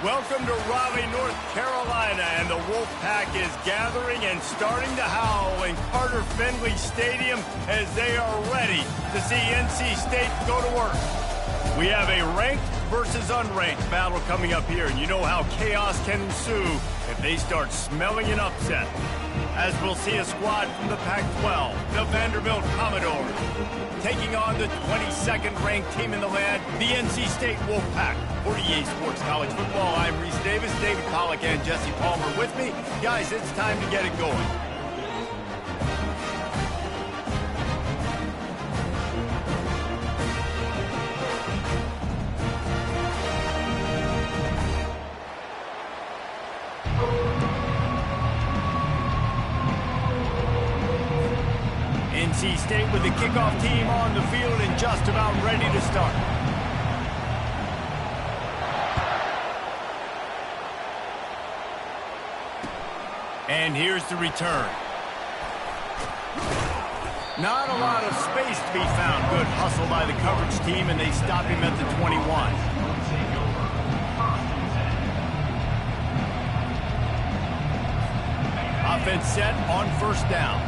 Welcome to Raleigh, North Carolina, and the Wolfpack is gathering and starting to howl in Carter Finley Stadium as they are ready to see NC State go to work. We have a ranked versus unranked battle coming up here, and you know how chaos can ensue if they start smelling an upset. As we'll see a squad from the Pac-12, the Vanderbilt Commodores, taking on the 22nd ranked team in the land, the NC State Wolfpack. For EA Sports College Football, I'm Reese Davis, David Pollack, and Jesse Palmer with me. Guys, it's time to get it going. NC State with the kickoff team on the field and just about ready to start. And here's the return. Not a lot of space to be found. Good hustle by the coverage team, and they stop him at the 21. Offense set on first down.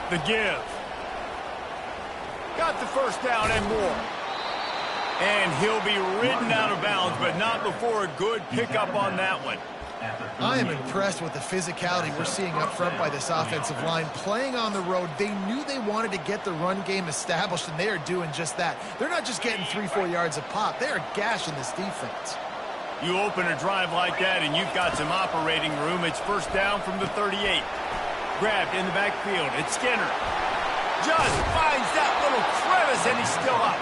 The give. Got the first down and more. And he'll be ridden out of bounds, but not before a good pickup on that one. I am impressed with the physicality we're seeing up front by this offensive line. Playing on the road, they knew they wanted to get the run game established, and they are doing just that. They're not just getting 3-4 yards a pop. They are gashing this defense. You open a drive like that, and you've got some operating room. It's first down from the 38. Grabbed in the backfield. It's Skinner. Just finds that little crevice, and he's still up.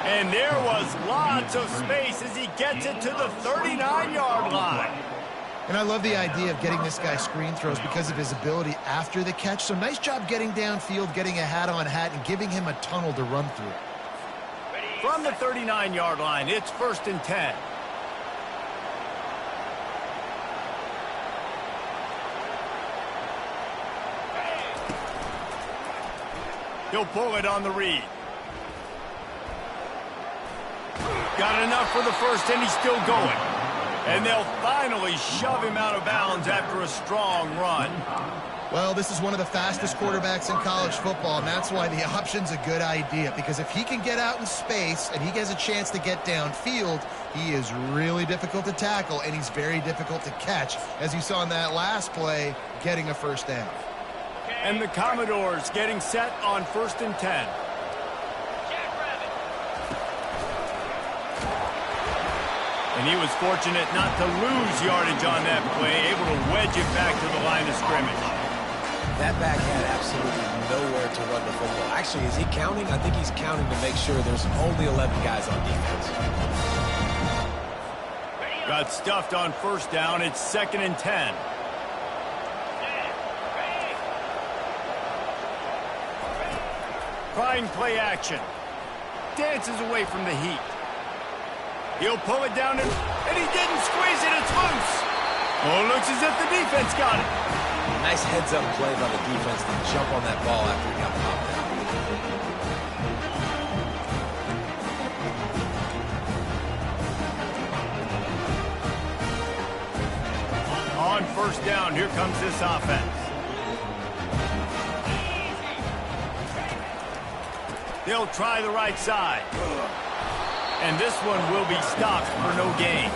And there was lots of space as he gets it to the 39-yard line. And I love the idea of getting this guy screen throws because of his ability after the catch. So nice job getting downfield, getting a hat-on-hat, and giving him a tunnel to run through. From the 39-yard line, it's first and 10. He'll pull it on the read. Got enough for the first, and he's still going. And they'll finally shove him out of bounds after a strong run. Well, this is one of the fastest quarterbacks in college football, and that's why the option's a good idea. Because if he can get out in space and he gets a chance to get downfield, he is really difficult to tackle, and he's very difficult to catch, as you saw in that last play, getting a first down. And the Commodores getting set on first and 10. And he was fortunate not to lose yardage on that play, able to wedge it back to the line of scrimmage. That back had absolutely nowhere to run the football. Actually, is he counting? I think he's counting to make sure there's only 11 guys on defense. Got stuffed on first down. It's second and 10. Trying play action. Dances away from the heat. He'll pull it down, and he didn't squeeze it. It's loose. Oh, looks as if the defense got it. Nice heads-up play by the defense to jump on that ball after he got popped out. On first down, here comes this offense. They'll try the right side. And this one will be stopped for no gain.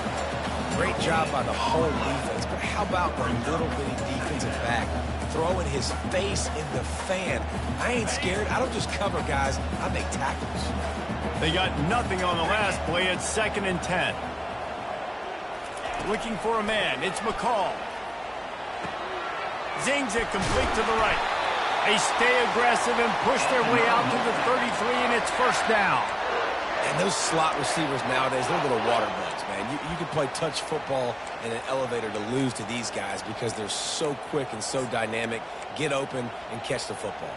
Great job by the whole defense, but how about the little bitty defensive back throwing his face in the fan? I ain't scared. I don't just cover guys. I make tackles. They got nothing on the last play. It's second and 10. Looking for a man. It's McCall. Zings it complete to the right. They stay aggressive and push their way out to the 33, and it's first down. And those slot receivers nowadays, they're little water bugs, man. You can play touch football in an elevator to lose to these guys because they're so quick and so dynamic. Get open and catch the football.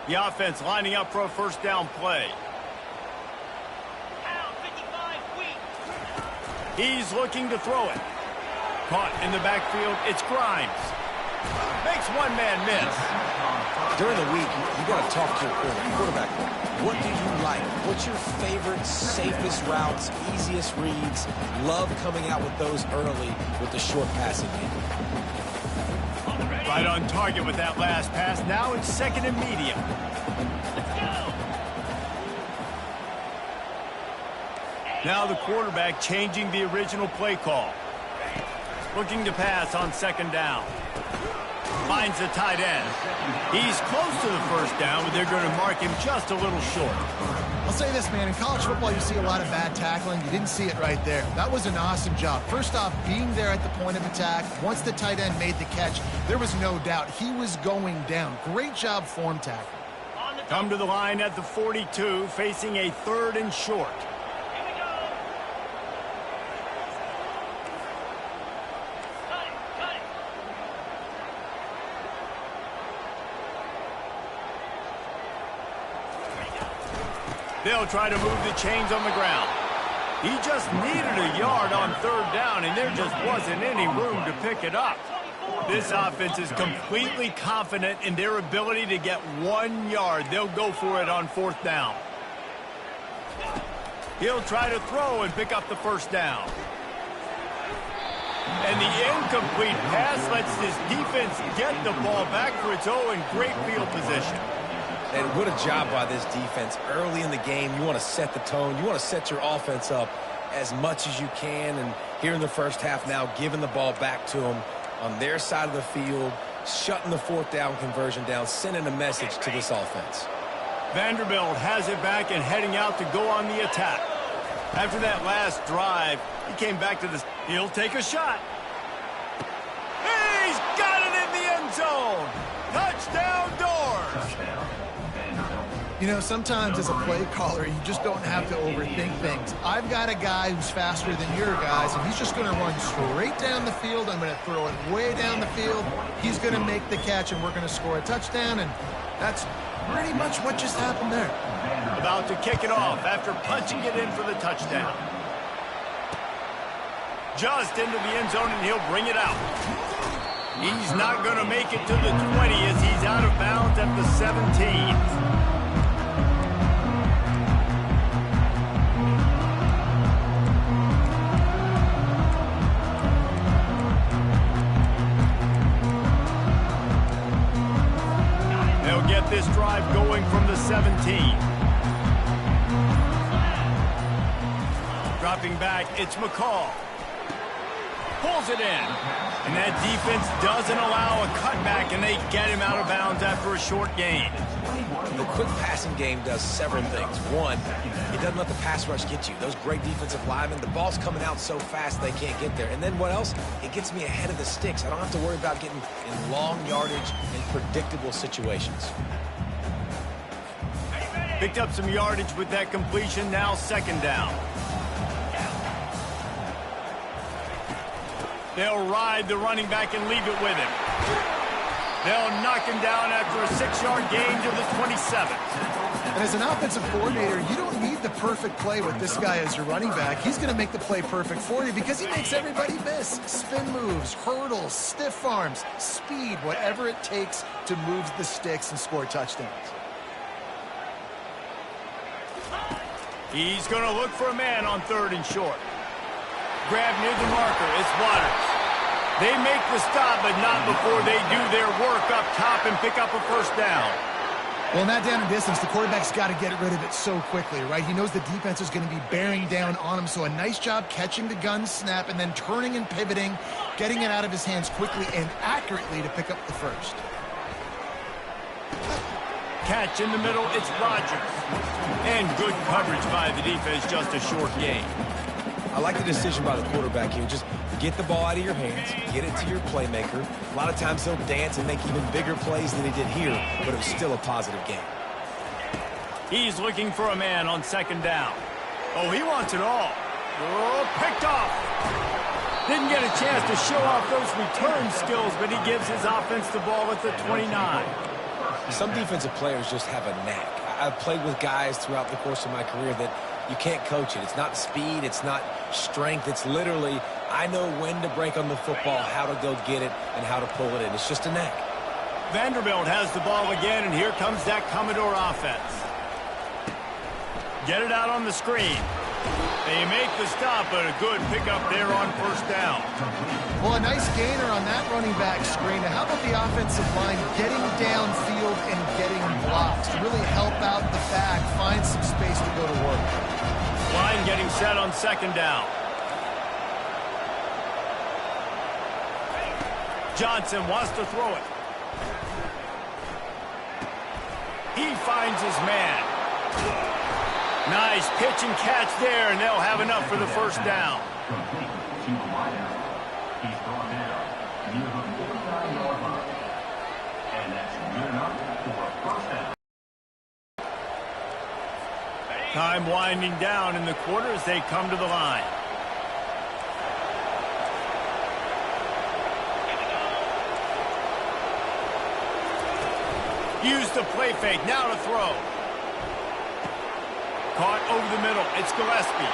The offense lining up for a first down play. He's looking to throw it. Caught in the backfield, it's Grimes. Makes one man miss. During the week, you got to talk to your quarterback. What do you like? What's your favorite, safest routes, easiest reads? Love coming out with those early with the short passing game. Right on target with that last pass. Now it's second and medium. Now the quarterback changing the original play call. Looking to pass on second down. Finds the tight end. He's close to the first down, but they're going to mark him just a little short. I'll say this, man. In college football, you see a lot of bad tackling. You didn't see it right there. That was an awesome job. First off, being there at the point of attack. Once the tight end made the catch, there was no doubt he was going down. Great job form tackling. Come to the line at the 42, facing a third and short. They'll try to move the chains on the ground. He just needed a yard on third down, and there just wasn't any room to pick it up. This offense is completely confident in their ability to get 1 yard. They'll go for it on fourth down. He'll try to throw and pick up the first down. And the incomplete pass lets this defense get the ball back for its own. Great field position. And what a job by this defense. Early in the game, you want to set the tone. You want to set your offense up as much as you can. And here in the first half now, giving the ball back to them on their side of the field, shutting the fourth down conversion down, sending a message to this offense. Vanderbilt has it back and heading out to go on the attack. After that last drive, he came back to this. He'll take a shot. He's got it in the end zone. Touchdown, Doors. You know, sometimes as a play caller, you just don't have to overthink things. I've got a guy who's faster than your guys, and he's just going to run straight down the field. I'm going to throw it way down the field. He's going to make the catch, and we're going to score a touchdown, and that's pretty much what just happened there. About to kick it off after punching it in for the touchdown. Just into the end zone, and he'll bring it out. He's not going to make it to the 20 as he's out of bounds at the 17. Get this drive going from the 17. Dropping back, it's McCall. Pulls it in. And that defense doesn't allow a cutback, and they get him out of bounds after a short gain. The quick passing game does several things. One, it doesn't let the pass rush get you. Those great defensive linemen, the ball's coming out so fast they can't get there. And then what else? It gets me ahead of the sticks. I don't have to worry about getting in long yardage and predictable situations. Picked up some yardage with that completion. Now second down. They'll ride the running back and leave it with him. They'll knock him down after a 6-yard gain to the 27. And as an offensive coordinator, you don't need the perfect play with this guy as your running back. He's going to make the play perfect for you because he makes everybody miss. Spin moves, hurdles, stiff arms, speed, whatever it takes to move the sticks and score touchdowns. He's going to look for a man on third and short. Grab near the marker. It's Waters. They make the stop, but not before they do their work up top and pick up a first down. Well, in that down and distance, the quarterback's got to get rid of it so quickly, right? He knows the defense is going to be bearing down on him, so a nice job catching the gun snap and then turning and pivoting, getting it out of his hands quickly and accurately to pick up the first. Catch in the middle, it's Rodgers. And good coverage by the defense, just a short gain. I like the decision by the quarterback here. Just get the ball out of your hands, get it to your playmaker. A lot of times he'll dance and make even bigger plays than he did here, but it was still a positive game. He's looking for a man on second down. Oh, he wants it all. Oh, picked off. Didn't get a chance to show off those return skills, but he gives his offense the ball at the 29. Some defensive players just have a knack. I've played with guys throughout the course of my career that you can't coach it. It's not speed. It's not strength. It's literally, I know when to break on the football, how to go get it, and how to pull it in. It's just a knack. Vanderbilt has the ball again, and here comes that Commodore offense. Get it out on the screen. They make the stop, but a good pickup there on first down. Well, a nice gainer on that running back screen. Now, how about the offensive line getting downfield and getting blocks to really help out the back, find some space to go to work. Line getting set on second down. Johnson wants to throw it. He finds his man. Nice pitch and catch there, and they'll have enough for the first down. Time winding down in the quarter as they come to the line. Use the play fake, now to throw. Caught over the middle, it's Gillespie.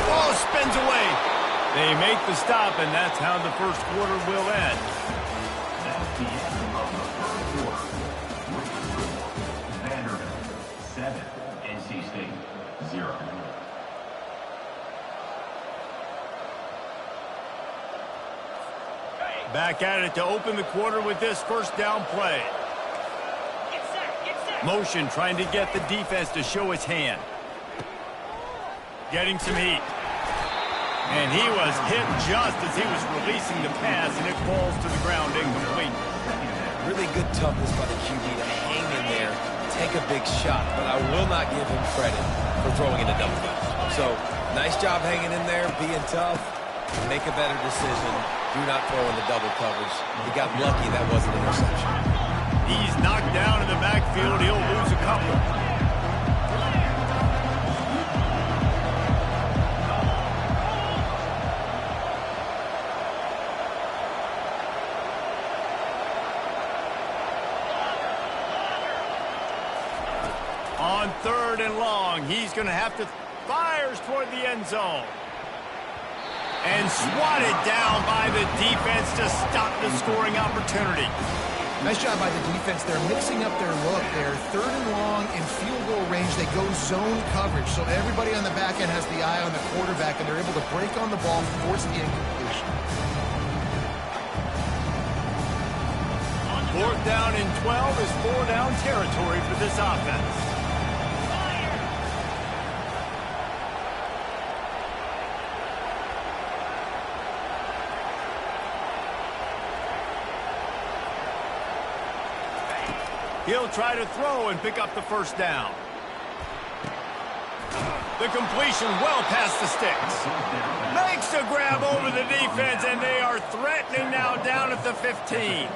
Oh, spins away. They make the stop, and that's how the first quarter will end. That's the end of the first quarter. Vanderbilt 7, NC State 0. Back at it to open the quarter with this first down play. Motion trying to get the defense to show its hand. Getting some heat. And he was hit just as he was releasing the pass, and it falls to the ground incomplete. Really good toughness by the QB to hang in there, take a big shot, but I will not give him credit for throwing in a double coverage. So, nice job hanging in there, being tough, make a better decision. Do not throw in the double coverage. He got lucky that wasn't an interception. He's knocked down in the backfield. He'll lose a couple. On third and long, he's going to have to fires toward the end zone. And swatted down by the defense to stop the scoring opportunity. Nice job by the defense. They're mixing up their look. They're third and long in field goal range. They go zone coverage. So everybody on the back end has the eye on the quarterback, and they're able to break on the ball, force the incompletion. Fourth down and 12 is four-down territory for this offense. He'll try to throw and pick up the first down. The completion well past the sticks. Makes the grab over the defense, and they are threatening now down at the 15.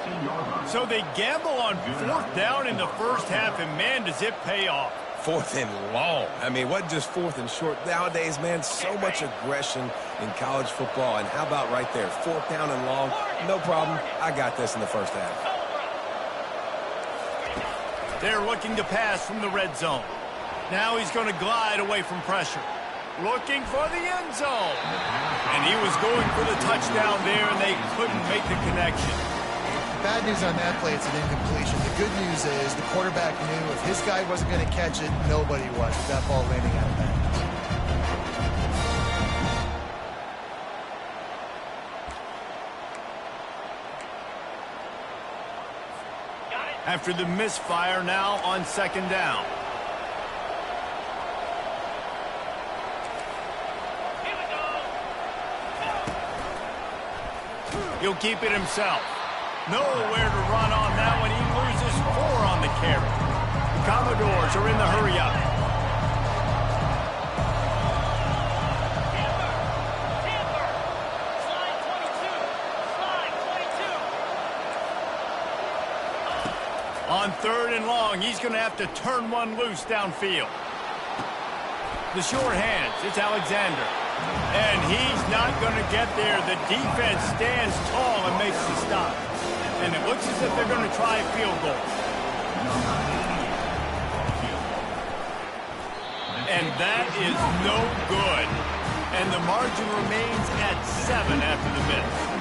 So they gamble on fourth down in the first half, and man, does it pay off. Fourth and long. I mean, what just fourth and short? Nowadays, man, so much aggression in college football. And how about right there? Fourth down and long. No problem. I got this in the first half. They're looking to pass from the red zone. Now he's going to glide away from pressure. Looking for the end zone. And he was going for the touchdown there, and they couldn't make the connection. Bad news on that play, it's an incompletion. The good news is the quarterback knew if his guy wasn't going to catch it, nobody was with that ball landing out of bounds. After the misfire, now on second down. He'll keep it himself. Nowhere to run on that one. He loses 4 on the carry. The Commodores are in the hurry-up. On third and long, he's going to have to turn one loose downfield. The short hands, it's Alexander. And he's not going to get there. The defense stands tall and makes the stop. And it looks as if they're going to try a field goal. And that is no good. And the margin remains at 7 after the miss.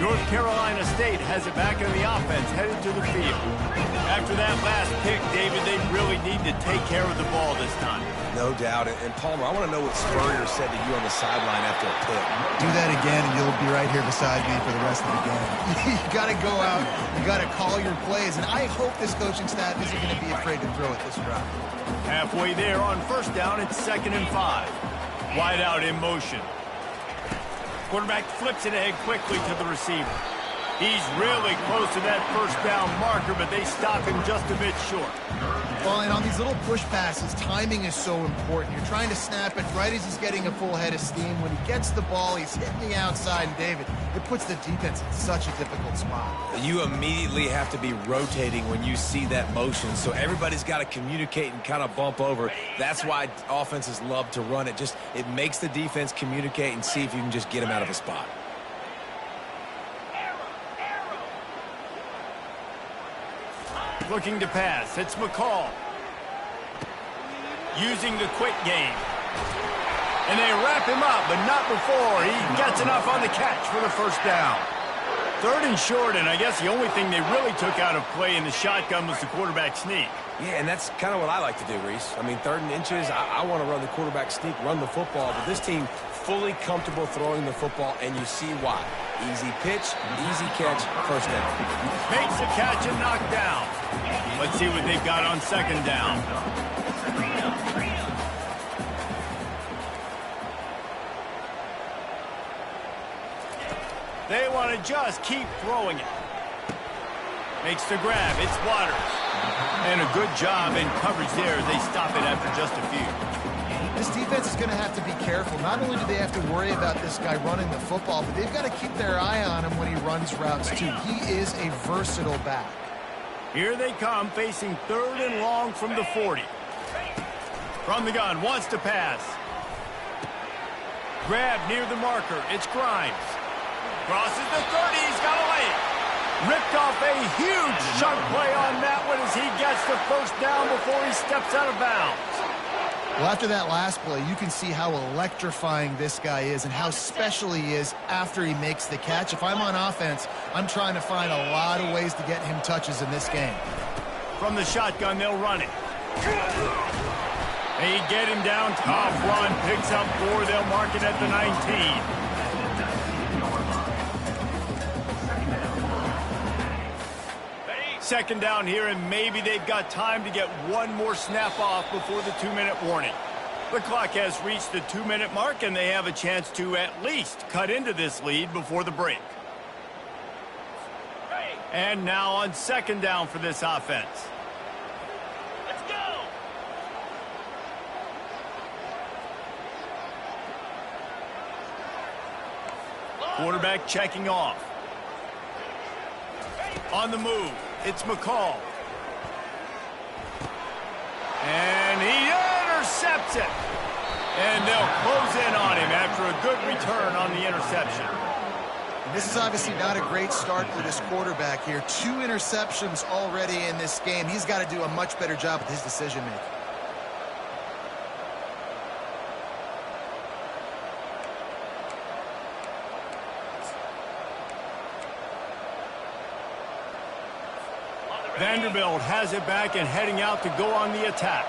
North Carolina State has it back in the offense, headed to the field. After that last pick, David, they really need to take care of the ball this time. No doubt. And Palmer, I want to know what Spurrier said to you on the sideline after a pick. Do that again, and you'll be right here beside me for the rest of the game. You got to go out. You got to call your plays. And I hope this coaching staff isn't going to be afraid to throw it this route. Halfway there on first down, it's 2nd and 5. Wide out in motion. Quarterback flips it ahead quickly to the receiver. He's really close to that first down marker, but they stop him just a bit short. Well, and on these little push passes, timing is so important. You're trying to snap it right as he's getting a full head of steam. When he gets the ball, he's hitting the outside, and David, it puts the defense in such a difficult spot. You immediately have to be rotating when you see that motion, so everybody's got to communicate and kind of bump over. That's why offenses love to run it. It makes the defense communicate and see if you can just get him out of a spot. Looking to pass, it's McCall. Using the quick game. And they wrap him up, but not before he gets enough on the catch for the first down. 3rd and short, and I guess the only thing they really took out of play in the shotgun was the quarterback sneak. Yeah, and that's kind of what I like to do, Reese. I mean, 3rd and inches, I want to run the quarterback sneak, run the football, but this team fully comfortable throwing the football, and you see why. Easy pitch, easy catch, first down. Makes the catch and knocked down. Let's see what they've got on 2nd down. They want to just keep throwing it. Makes the grab. It's Waters. And a good job in coverage there as they stop it after just a few. This defense is going to have to be careful. Not only do they have to worry about this guy running the football, but they've got to keep their eye on him when he runs routes, too. He is a versatile back. Here they come, facing 3rd and long from the 40. From the gun, wants to pass. Grab near the marker. It's Grimes. Crosses the 30. He's got a lane. Ripped off a huge chunk play on that one as he gets the first down before he steps out of bounds. Well, after that last play, you can see how electrifying this guy is and how special he is after he makes the catch. If I'm on offense, I'm trying to find a lot of ways to get him touches in this game. From the shotgun, they'll run it. They get him down, tough run, picks up 4, they'll mark it at the 19. 2nd down here, and maybe they've got time to get one more snap off before the 2-minute warning. The clock has reached the 2-minute mark, and they have a chance to at least cut into this lead before the break. And now on 2nd down for this offense. Let's go! Quarterback checking off. On the move. It's McCall. And he intercepts it. And they'll close in on him after a good return on the interception. This is obviously not a great start for this quarterback here. 2 interceptions already in this game. He's got to do a much better job with his decision-making. Vanderbilt has it back and heading out to go on the attack.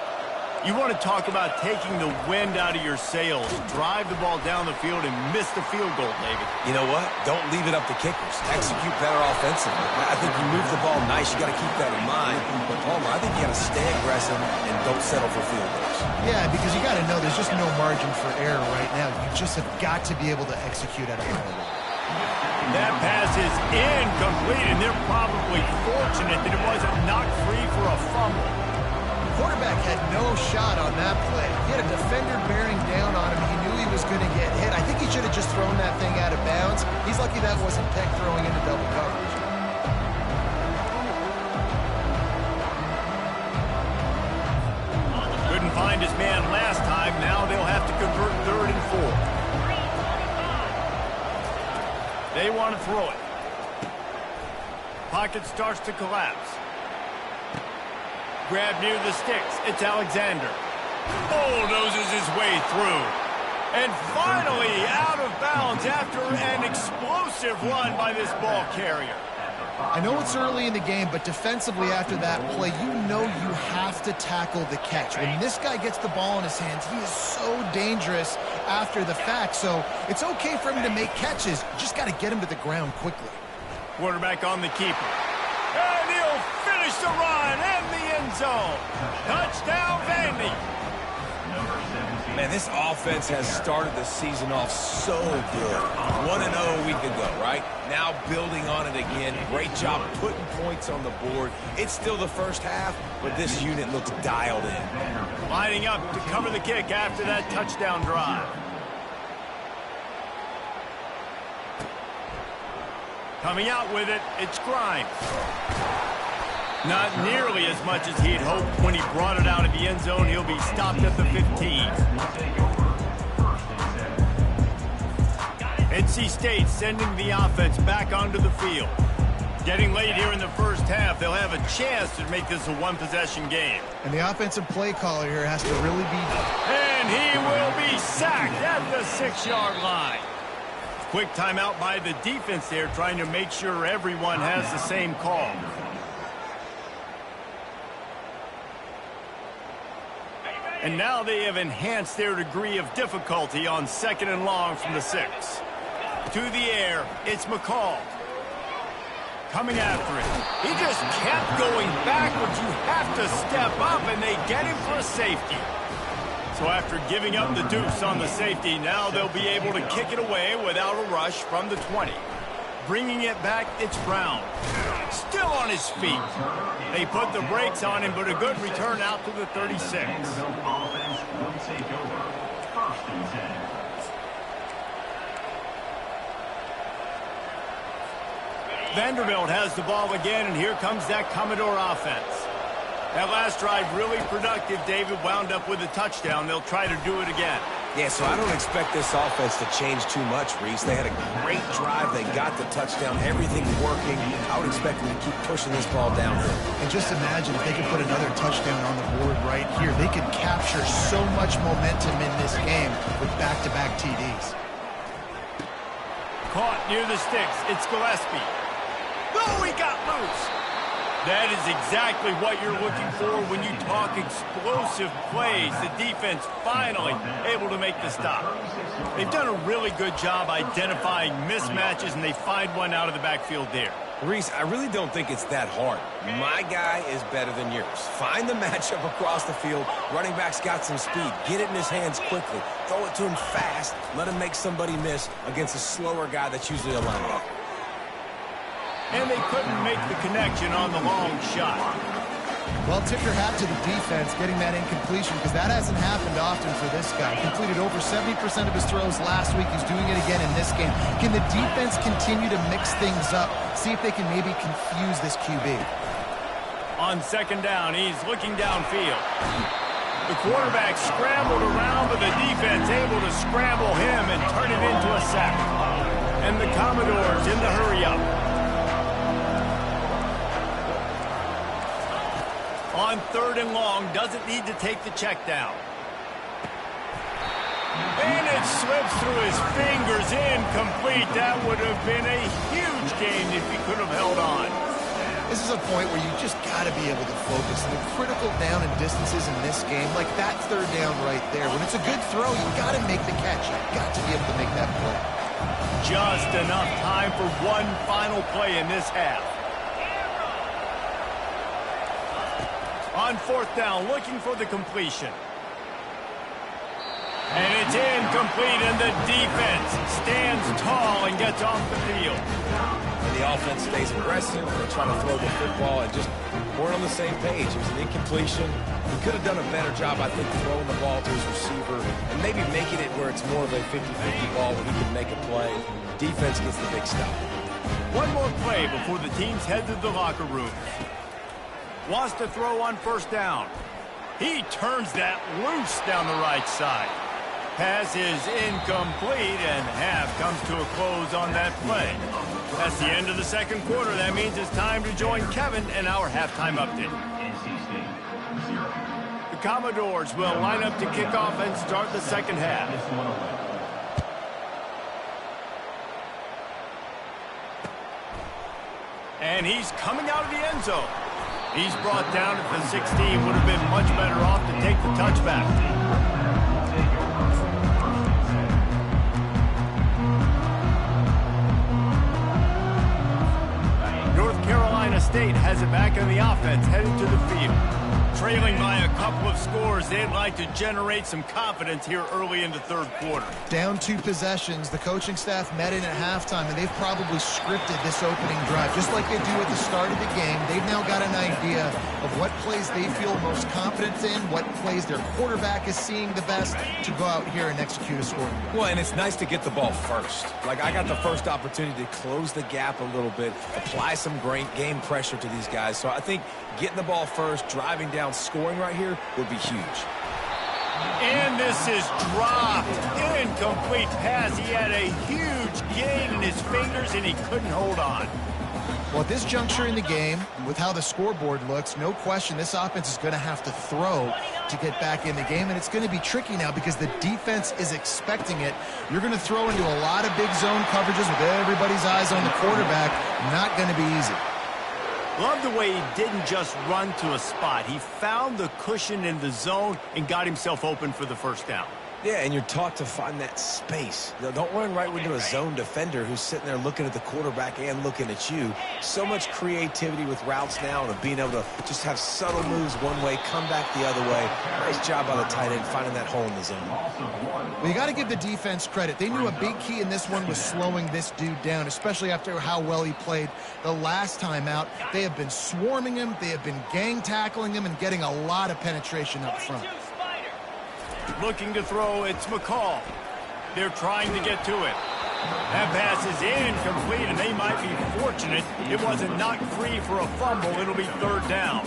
You want to talk about taking the wind out of your sails. Drive the ball down the field and miss the field goal, David. You know what? Don't leave it up to kickers. Execute better offensively. I think you move the ball nice. You got to keep that in mind. But, Palmer, I think you got to stay aggressive and don't settle for field goals. Yeah, because you got to know there's just no margin for error right now. You just have got to be able to execute at a high level. That pass is incomplete, and they're probably fortunate that it wasn't knocked free for a fumble. The quarterback had no shot on that play. He had a defender bearing down on him. He knew he was going to get hit. I think he should have just thrown that thing out of bounds. He's lucky that wasn't Peck throwing into double coverage. Couldn't find his man last time. Now they'll have to convert 3rd and 4. They want to throw it. Pocket starts to collapse. Grab near the sticks. It's Alexander. Bulldozes his way through. And finally out of bounds after an explosive run by this ball carrier. I know it's early in the game, but defensively after that play, you know you have to tackle the catch. When this guy gets the ball in his hands, he is so dangerous after the fact. So it's okay for him to make catches. You just got to get him to the ground quickly. Quarterback on the keeper. And he'll finish the run in the end zone. Touchdown, Vandy. Man, this offense has started the season off so good. 1-0 a week ago, right? Now building on it again. Great job putting points on the board. It's still the first half, but this unit looks dialed in. Lining up to cover the kick after that touchdown drive. Coming out with it, it's Grimes. Not nearly as much as he'd hoped when he brought it out of the end zone. He'll be stopped at the 15. NC State sending the offense back onto the field. Getting late here in the first half, they'll have a chance to make this a one-possession game. And the offensive play caller here has to really be... And he will be sacked at the 6-yard line. Quick timeout by the defense there, trying to make sure everyone has the same call. And now they have enhanced their degree of difficulty on 2nd and long from the 6. To the air, it's McCall. Coming after it. He just kept going backwards. You have to step up, and they get him for a safety. So after giving up the deuce on the safety, now they'll be able to kick it away without a rush from the 20. Bringing it back, it's Brown. Still on his feet. They put the brakes on him, but a good return out to the 36. Vanderbilt has the ball again, and here comes that Commodore offense. That last drive really productive. David wound up with a touchdown. They'll try to do it again. Yeah, so I don't expect this offense to change too much, Reese. They had a great drive. They got the touchdown. Everything's working. I would expect them to keep pushing this ball downhill. And just imagine if they could put another touchdown on the board right here. They could capture so much momentum in this game with back-to-back TDs. Caught near the sticks. It's Gillespie. Oh, he got loose. That is exactly what you're looking for when you talk explosive plays. The defense finally able to make the stop. They've done a really good job identifying mismatches, and they find one out of the backfield there. Reese, I really don't think it's that hard. My guy is better than yours. Find the matchup across the field. Running back's got some speed. Get it in his hands quickly. Throw it to him fast. Let him make somebody miss against a slower guy that's usually a linebacker. And they couldn't make the connection on the long shot. Well, tip your hat to the defense getting that incompletion, because that hasn't happened often for this guy. Completed over 70% of his throws last week. He's doing it again in this game. Can the defense continue to mix things up? See if they can maybe confuse this QB. On 2nd down, he's looking downfield. The quarterback scrambled around, but the defense able to scramble him and turn it into a sack. And the Commodores in the hurry-up. On 3rd and long, doesn't need to take the check down. And it slips through his fingers, incomplete. That would have been a huge gain if he could have held on. This is a point where you just got to be able to focus. The critical down and distances in this game, like that 3rd down right there. When it's a good throw, you got to make the catch. You've got to be able to make that play. Just enough time for one final play in this half. On 4th down, looking for the completion. And it's incomplete, and the defense stands tall and gets off the field. And the offense stays aggressive. They try to throw the football and just weren't on the same page. It was an incompletion. He could have done a better job, I think, throwing the ball to his receiver and maybe making it where it's more of a 50-50 ball where he can make a play. Defense gets the big stop. One more play before the teams head to the locker room. Wants to throw on 1st down. He turns that loose down the right side. Pass is incomplete, and half comes to a close on that play. That's the end of the 2nd quarter. That means it's time to join Kevin in our halftime update. The The Commodores will line up to kick off and start the second half. And he's coming out of the end zone. He's brought down at the 16. Would have been much better off to take the touchback. North Carolina State has it back in the offense, heading to the field. Trailing by a couple of scores, they'd like to generate some confidence here early in the third quarter. Down 2 possessions, the coaching staff met in at halftime, and they've probably scripted this opening drive. Just like they do at the start of the game, they've now got an idea of what plays they feel most confident in, what plays their quarterback is seeing the best to go out here and execute a score. Well, and it's nice to get the ball first. Like, I got the first opportunity to close the gap a little bit, apply some great game pressure to these guys. So I think getting the ball first, driving down, scoring right here would be huge. And this is dropped. Incomplete pass. He had a huge gain in his fingers, and he couldn't hold on. Well, at this juncture in the game, with how the scoreboard looks, no question this offense is going to have to throw to get back in the game, and it's going to be tricky now because the defense is expecting it. You're going to throw into a lot of big zone coverages with everybody's eyes on the quarterback. Not going to be easy. Love the way he didn't just run to a spot. He found the cushion in the zone and got himself open for the first down. Yeah, and you're taught to find that space. Don't run right into a zone defender who's sitting there looking at the quarterback and looking at you. So much creativity with routes now and being able to just have subtle moves one way, come back the other way. Nice job by the tight end finding that hole in the zone. Well, you got to give the defense credit. They knew a big key in this one was slowing this dude down, especially after how well he played the last time out. They have been swarming him. They have been gang tackling him and getting a lot of penetration up front. Looking to throw, it's McCall. They're trying to get to it. That pass is incomplete, and they might be fortunate it wasn't knocked free for a fumble. It'll be third down.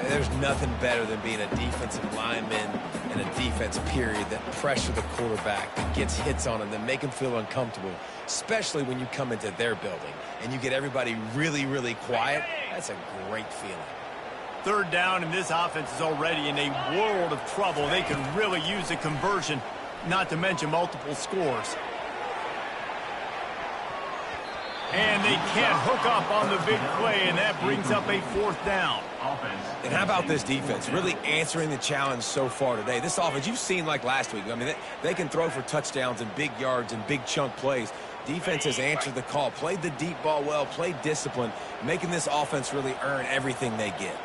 There's nothing better than being a defensive lineman and a defense period that pressure the quarterback, that gets hits on him, that make him feel uncomfortable, especially when you come into their building and you get everybody really, really quiet. That's a great feeling. Third down, and this offense is already in a world of trouble. They can really use a conversion, not to mention multiple scores. And they can't hook up on the big play, and that brings up a fourth down. And how about this defense really answering the challenge so far today? This offense, you've seen like last week. I mean, they can throw for touchdowns and big yards and big chunk plays. Defense has answered the call, played the deep ball well, played discipline, making this offense really earn everything they get.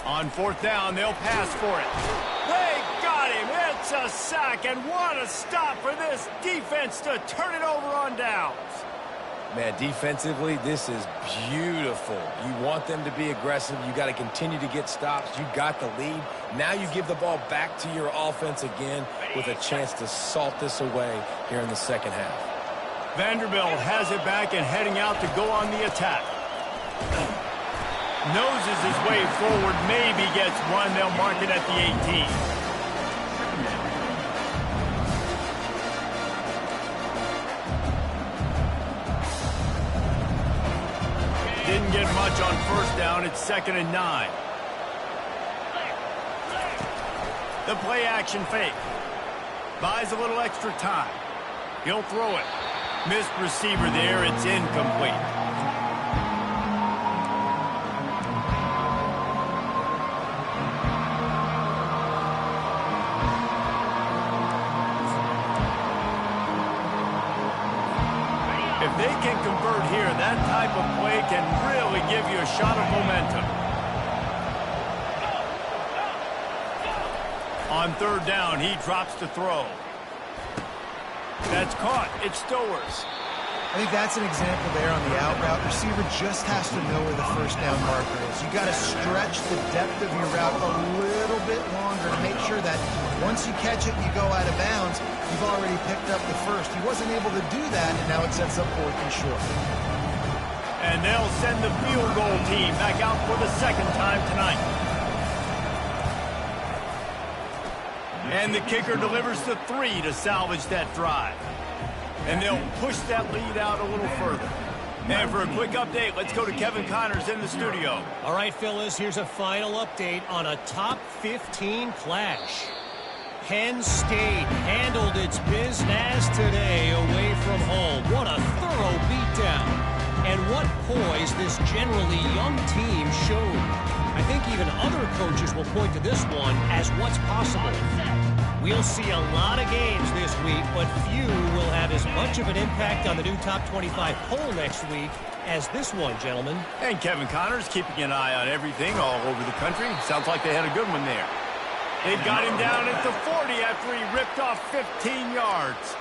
On fourth down, they'll pass for it. They got him. It's a sack, and what a stop for this defense to turn it over on downs. Man, defensively, this is beautiful. You want them to be aggressive. You got to continue to get stops. You got the lead. Now you give the ball back to your offense again with a chance to salt this away here in the second half. Vanderbilt has it back and heading out to go on the attack. Noses his way forward, maybe gets one. They'll mark it at the 18. Didn't get much on first down. It's 2nd and 9. The play action fake. Buys a little extra time. He'll throw it. Missed receiver there. It's incomplete. If they can convert here, that type of play can really give you a shot of momentum. On third down, he drops to throw. That's caught. It's Stowers. I think that's an example there on the out route. Receiver just has to know where the first down marker is. You got to stretch the depth of your route a little bit longer to make sure that once you catch it and you go out of bounds, you've already picked up the first. He wasn't able to do that, and now it sets up 4th and short. And they'll send the field goal team back out for the second time tonight. And the kicker delivers the 3 to salvage that drive. And they'll push that lead out a little further. And for a quick update, let's go to Kevin Connors in the studio. All right, Phyllis, here's a final update on a top 15 clash. Penn State handled its business today away from home. What a thorough beatdown. And what poise this generally young team showed. I think even other coaches will point to this one as what's possible. We'll see a lot of games this week, but few will have as much of an impact on the new top 25 poll next week as this one, gentlemen. And Kevin Connors keeping an eye on everything all over the country. Sounds like they had a good one there. They've got him down at the 40 after he ripped off 15 yards.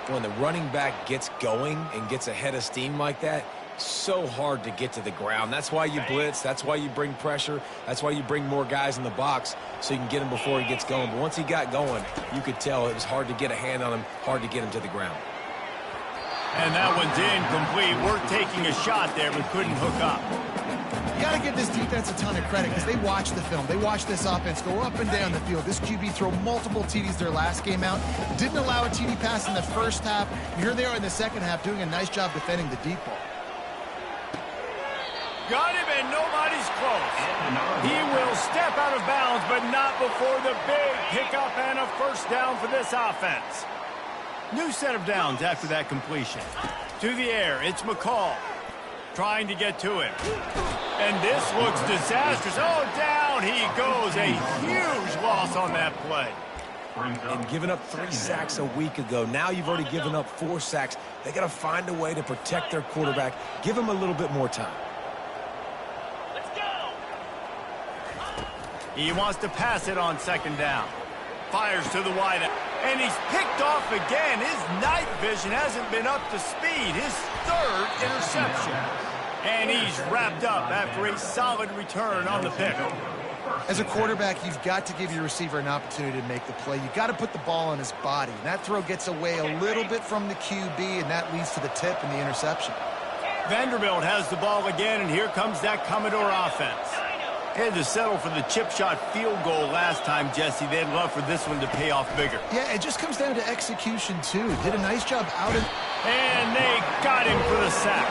When the running back gets going and gets ahead of steam like that, so hard to get to the ground. That's why you blitz. That's why you bring pressure. That's why you bring more guys in the box so you can get him before he gets going. But once he got going, you could tell it was hard to get a hand on him, hard to get him to the ground. And that one's incomplete. Worth taking a shot there, but couldn't hook up. You got to give this defense a ton of credit because they watch the film. They watch this offense go up and down the field. This QB throw multiple TDs their last game out. Didn't allow a TD pass in the first half. Here they are in the second half doing a nice job defending the deep ball. Got him, and nobody's close. He will step out of bounds, but not before the big pickup and a first down for this offense. New set of downs after that completion. To the air, it's McCall trying to get to him. And this looks disastrous. Oh, down he goes. A huge loss on that play. And giving up 3 sacks a week ago. Now you've already given up 4 sacks. They got to find a way to protect their quarterback. Give him a little bit more time. He wants to pass it on second down. Fires to the wide, and he's picked off again. His night vision hasn't been up to speed. His 3rd interception. And he's wrapped up after a solid return on the pick. As a quarterback, you've got to give your receiver an opportunity to make the play. You've got to put the ball on his body. And that throw gets away a little bit from the QB, and that leads to the tip and the interception. Vanderbilt has the ball again, and here comes that Commodore offense. They had to settle for the chip shot field goal last time, Jesse. They'd love for this one to pay off bigger. Yeah, it just comes down to execution, too. Did a nice job out of... And they got him for the sack.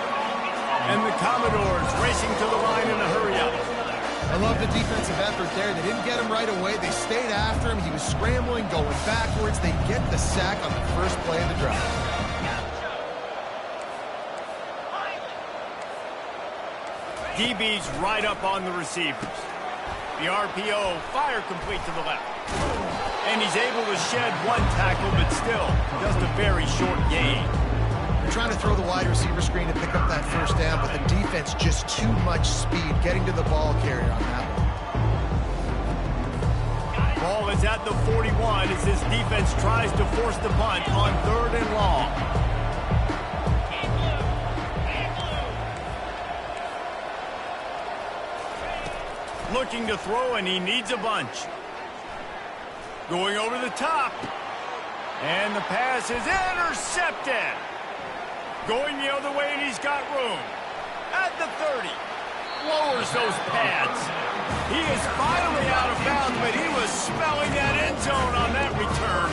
And the Commodores racing to the line in a hurry-up. I love the defensive effort there. They didn't get him right away. They stayed after him. He was scrambling, going backwards. They get the sack on the first play of the drive. DB's right up on the receivers. The RPO, fire complete to the left. And he's able to shed 1 tackle, but still, just a very short gain. They're trying to throw the wide receiver screen to pick up that first down, but the defense just too much speed getting to the ball carrier on that one. Ball is at the 41 as this defense tries to force the punt on 3rd and long. Looking to throw, and he needs a bunch. Going over the top. And the pass is intercepted. Going the other way, and he's got room. At the 30. Lowers those pads. He is finally out of bounds, but he was smelling that end zone on that return.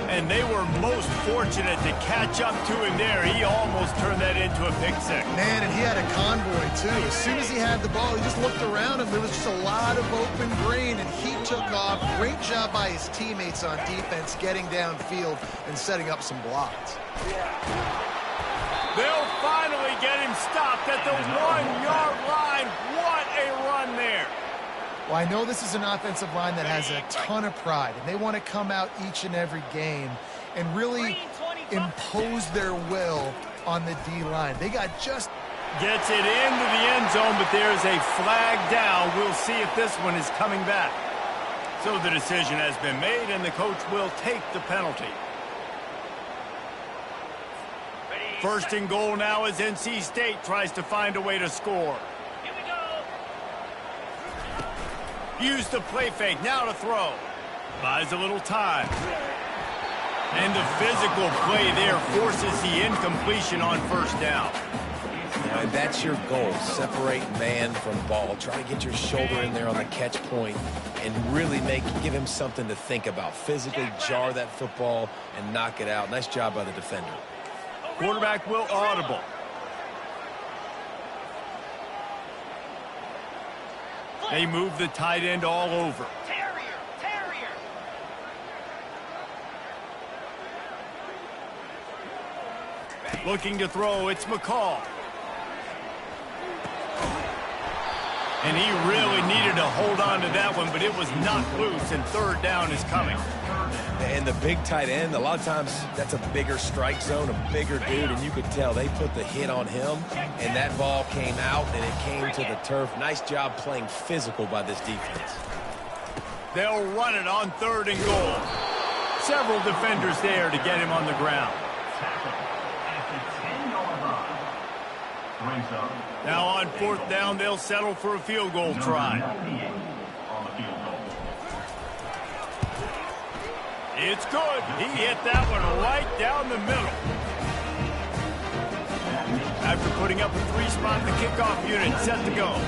And they were most fortunate to catch up to him there. He almost turned that into a pick six. Man, and he had a convoy, too. As soon as he had the ball, he just looked around him. There was just a lot of open green, and he took off. Great job by his teammates on defense, getting downfield and setting up some blocks. They'll finally get him stopped at the 1-yard line. What a run there. Well, I know this is an offensive line that has a ton of pride, and they want to come out each and every game and really impose their will on the D-line. They got just... Gets it into the end zone, but there's a flag down. We'll see if this one is coming back. So the decision has been made, and the coach will take the penalty. First and goal now as NC State tries to find a way to score. Use the play fake, now to throw. Buys a little time. And the physical play there forces the incompletion on first down. And that's your goal. Separate man from ball. Try to get your shoulder in there on the catch point and really give him something to think about. Physically jar that football and knock it out. Nice job by the defender. Quarterback will audible. They move the tight end all over. Looking to throw, it's McCall. And he really needed to hold on to that one, but it was knocked loose, and third down is coming. And the big tight end, a lot of times that's a bigger strike zone, a bigger dude, and you could tell they put the hit on him, and that ball came out, and it came to the turf. Nice job playing physical by this defense. They'll run it on 3rd and goal. Several defenders there to get him on the ground. Now on 4th down, they'll settle for a field goal try. It's good. He hit that one right down the middle. After putting up a 3-spot, the kickoff unit set to go.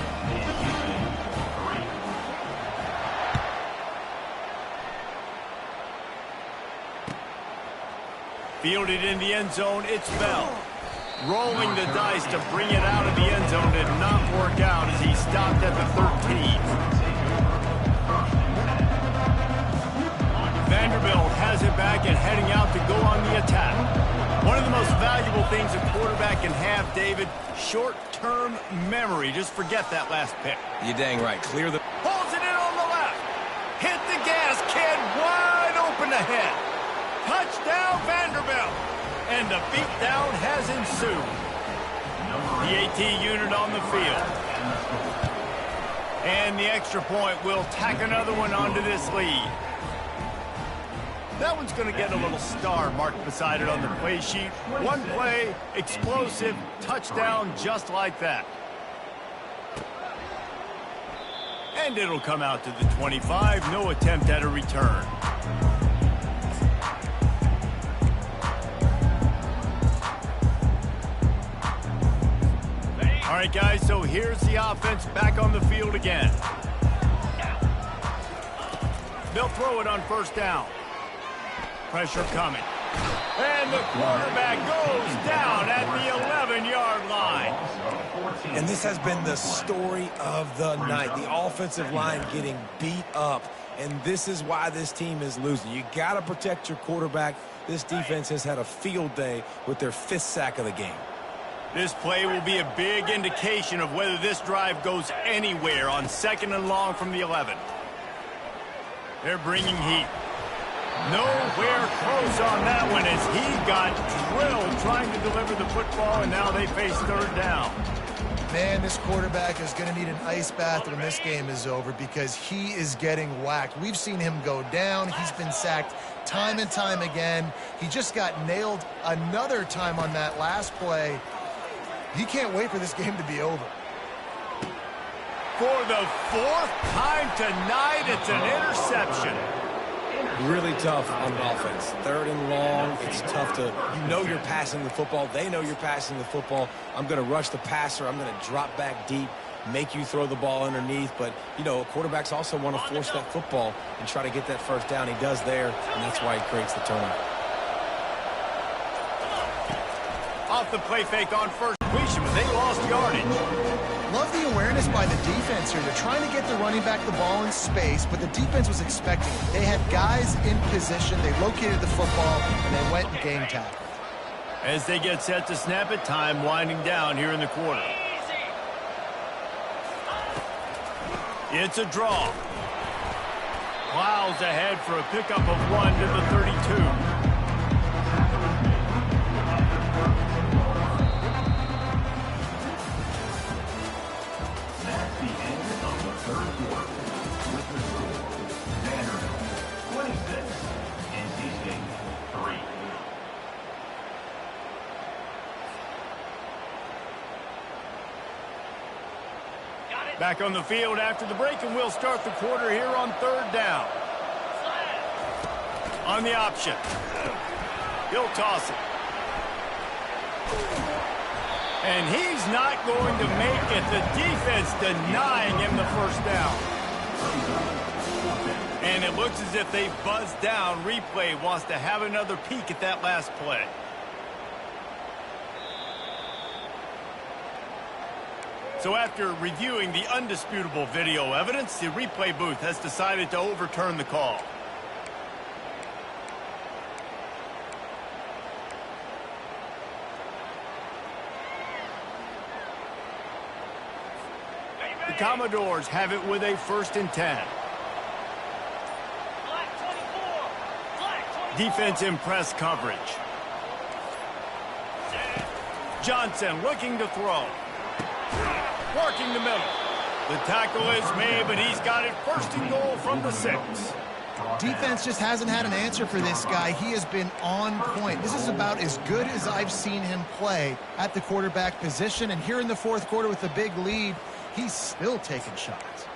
Fielded in the end zone, it's Bell. Rolling the dice to bring it out of the end zone did not work out as he stopped at the 13. Vanderbilt has it back and heading out to go on the attack. One of the most valuable things a quarterback can have, David, short-term memory. Just forget that last pick. You're dang right. Clear the... Pulls it in on the left. Hit the gas, kid, wide open ahead. Touchdown, Vanderbilt. And the beatdown has ensued. The AT unit on the field. And the extra point will tack another one onto this lead. That one's going to get a little star marked beside it on the play sheet. One play, explosive, touchdown just like that. And it'll come out to the 25. No attempt at a return. All right, guys, so here's the offense back on the field again. They'll throw it on 1st down. Pressure coming. And the quarterback goes down at the 11-yard line. And this has been the story of the night. The offensive line getting beat up. And this is why this team is losing. You got to protect your quarterback. This defense has had a field day with their 5th sack of the game. This play will be a big indication of whether this drive goes anywhere on 2nd and long from the 11. They're bringing heat. Nowhere close on that one as he got drilled trying to deliver the football, and now they face 3rd down. Man, this quarterback is going to need an ice bath when this game is over because he is getting whacked. We've seen him go down. He's been sacked time and time again. He just got nailed another time on that last play. He can't wait for this game to be over. For the 4th time tonight, it's an interception. Really tough on offense. 3rd and long, it's tough to, you know you're passing the football. They know you're passing the football. I'm going to rush the passer. I'm going to drop back deep, make you throw the ball underneath. But, you know, quarterbacks also want to force that football and try to get that 1st down. He does there, and that's why he creates the turnover. Off the play fake on first completion, but they lost yardage. Love the awareness by the defense here. They're trying to get the running back the ball in space, but the defense was expecting it. They had guys in position. They located the football, and they went and game tackle. As they get set to snap it, time winding down here in the quarter. It's a draw. Plows ahead for a pickup of 1 to the 32. Back on the field after the break, and we'll start the quarter here on 3rd down. On the option. He'll toss it. And he's not going to make it. The defense denying him the 1st down. And it looks as if they buzzed down. Replay wants to have another peek at that last play. So after reviewing the undisputable video evidence, the replay booth has decided to overturn the call. The Commodores have it with a 1st and 10. Defense in press coverage. Johnson looking to throw. Working the middle. The tackle is made, but he's got it 1st and goal from the 6. Defense just hasn't had an answer for this guy. He has been on point. This is about as good as I've seen him play at the quarterback position. And here in the 4th quarter with a big lead, he's still taking shots.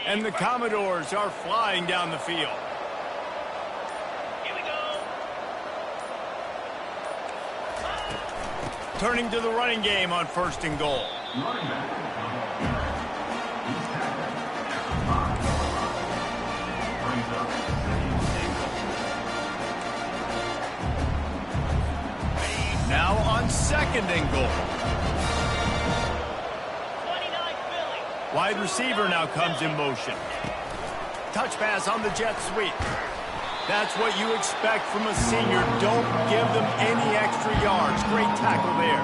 And the Commodores are flying down the field. Turning to the running game on 1st and goal. Now on 2nd and goal. Wide receiver now comes in motion. Touch pass on the jet sweep. That's what you expect from a senior. Don't give them any extra yards. Great tackle there.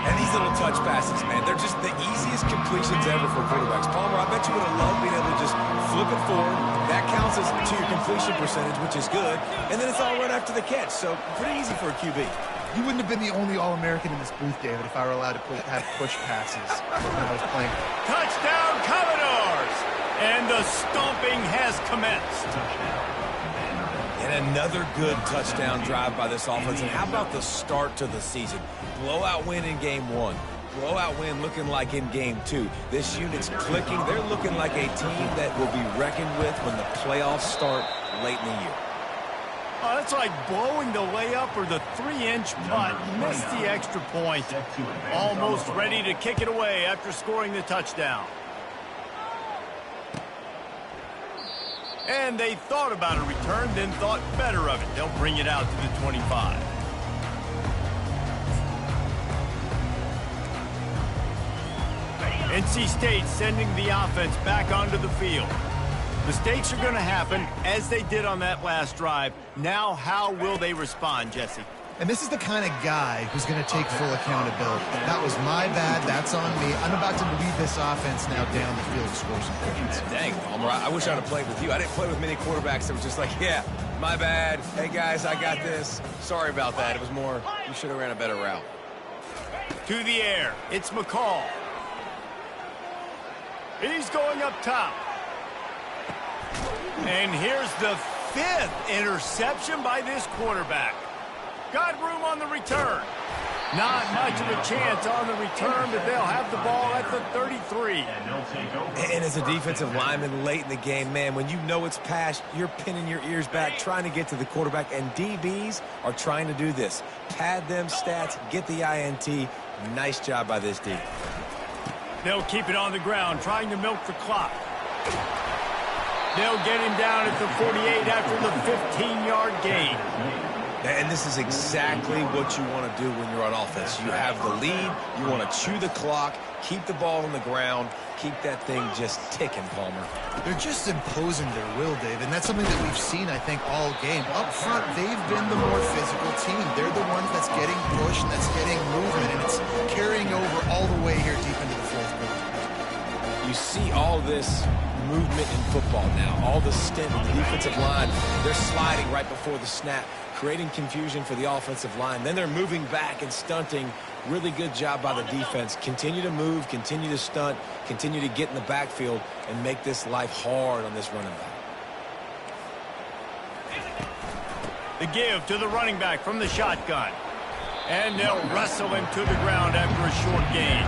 And these little touch passes, man, they're just the easiest completions ever for quarterbacks. Palmer, I bet you would have loved being able to just flip it forward. That counts as to your completion percentage, which is good. And then it's all right after the catch. So pretty easy for a QB. You wouldn't have been the only All-American in this booth, David, if I were allowed to have push passes when I was playing. Touchdown, Commodores! And the stomping has commenced. And another good touchdown drive by this offense. And how about the start to the season? Blowout win in game 1. Blowout win looking like in game 2. This unit's clicking. They're looking like a team that will be reckoned with when the playoffs start late in the year. Oh, that's like blowing the layup or the 3-inch putt. Missed the extra point. Almost ready to kick it away after scoring the touchdown. And they thought about a return, then thought better of it. They'll bring it out to the 25. NC State sending the offense back onto the field. Mistakes are going to happen, as they did on that last drive. Now, how will they respond, Jesse? And this is the kind of guy who's going to take full accountability. That was my bad. That's on me. I'm about to lead this offense now down the field to score some points. Dang, Palmer, I wish I'd have played with you. I didn't play with many quarterbacks that were just like, yeah, my bad. Hey, guys, I got this. Sorry about that. It was more, you should have ran a better route. To the air. It's McCall. He's going up top. And here's the 5th interception by this quarterback. Got room on the return. Not much of a chance on the return, but they'll have the ball at the 33. And as a defensive lineman late in the game, man, when you know it's past, you're pinning your ears back, trying to get to the quarterback, and DBs are trying to do this. Pad them stats, get the INT. Nice job by this D. They'll keep it on the ground, trying to milk the clock. They'll get him down at the 48 after the 15-yard gain. And this is exactly what you want to do when you're on offense. You have the lead, you want to chew the clock, keep the ball on the ground, keep that thing just ticking, Palmer. They're just imposing their will, Dave, and that's something that we've seen, I think, all game. Up front, they've been the more physical team. They're the ones that's getting pushed and that's getting movement, and it's carrying over all the way here deep into the 4th quarter. You see all this movement in football now. All the stint on the defensive line. They're sliding right before the snap, creating confusion for the offensive line. Then they're moving back and stunting. Really good job by the defense. Continue to move, continue to stunt, continue to get in the backfield and make this life hard on this running back. The give to the running back from the shotgun. And they'll wrestle him to the ground after a short gain.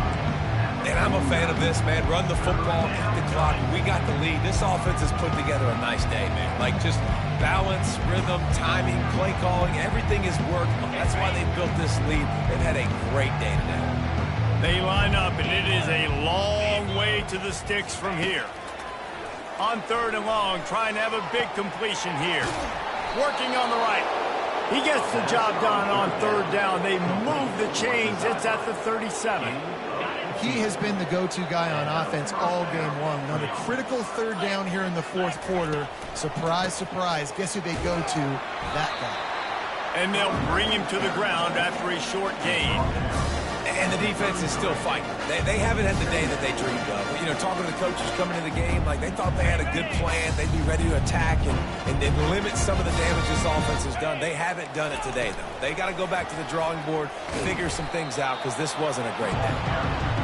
And I'm a fan of this, man. Run the football, keep the clock. We got the lead. This offense has put together a nice day, man. Like just balance, rhythm, timing, play calling, everything has worked. That's why they built this lead. They've had a great day today. They line up, and it is a long way to the sticks from here. On 3rd and long, trying to have a big completion here. Working on the right. He gets the job done on third down. They move the chains. It's at the 37. He has been the go-to guy on offense all game long. On a critical third down here in the fourth quarter, surprise, surprise, guess who they go to? That guy. And they'll bring him to the ground after a short gain. And the defense is still fighting. They haven't had the day that they dreamed of. You know, talking to the coaches coming to the game, like they thought they had a good plan. They'd be ready to attack and limit some of the damage this offense has done. They haven't done it today, though. They got to go back to the drawing board, figure some things out, because this wasn't a great day.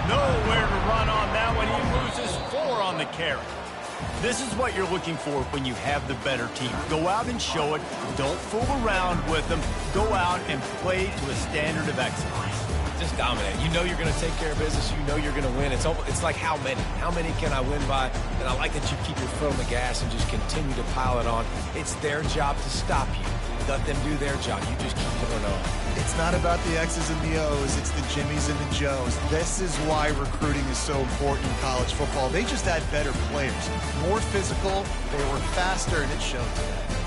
Nowhere to run on that one. He loses 4 on the carry. This is what you're looking for when you have the better team. Go out and show it. Don't fool around with them. Go out and play to a standard of excellence. Just dominate. You know you're going to take care of business. You know you're going to win. It's like how many? How many can I win by? And I like that you keep your foot on the gas and just continue to pile it on. It's their job to stop you. Let them do their job. You just keep going on. It's not about the X's and the O's. It's the Jimmies and the Joes. This is why recruiting is so important in college football. They just had better players. More physical. They were faster, and it showed today.